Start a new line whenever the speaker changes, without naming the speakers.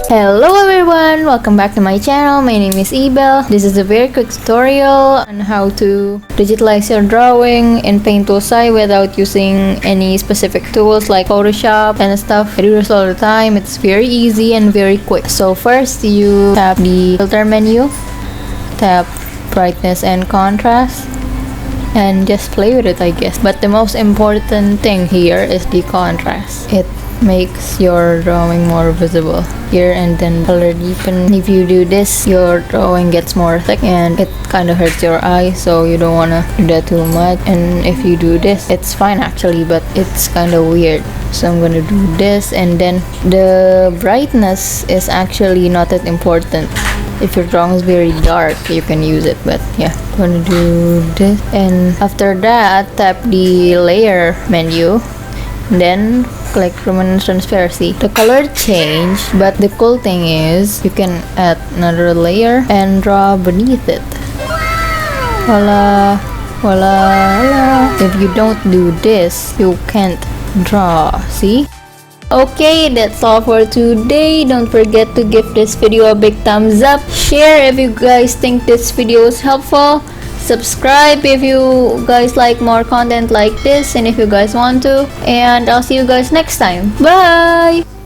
Hello everyone, welcome back to my channel. My name is Ibel. This is a very quick tutorial on how to digitalize your drawing in Paint Tool SAI without using any specific tools like Photoshop and stuff. I do this all the time. It's very easy and very quick. So first you tap the filter menu, tap brightness and contrast, and just play with it, I guess. But the most important thing here is the contrast. It makes your drawing more visible here, and then color deepen. If you do this, your drawing gets more thick and it kind of hurts your eye, so you don't want to do that too much. And if you do this, it's fine actually, but it's kind of weird. So I'm gonna do this, and then the brightness is actually not that important. If your drawing is very dark, you can use it, but yeah, I'm gonna do this. And after that, tap the layer menu, then click luminance transparency. The color changed, but the cool thing is you can add another layer and draw beneath it. Voila, voila, voila. If you don't do this, you can't draw. See? Okay, that's all for today. Don't forget to give this video a big thumbs up. Share if you guys think this video is helpful. Subscribe if you guys like more content like this and if you guys want to. And I'll see you guys next time. Bye!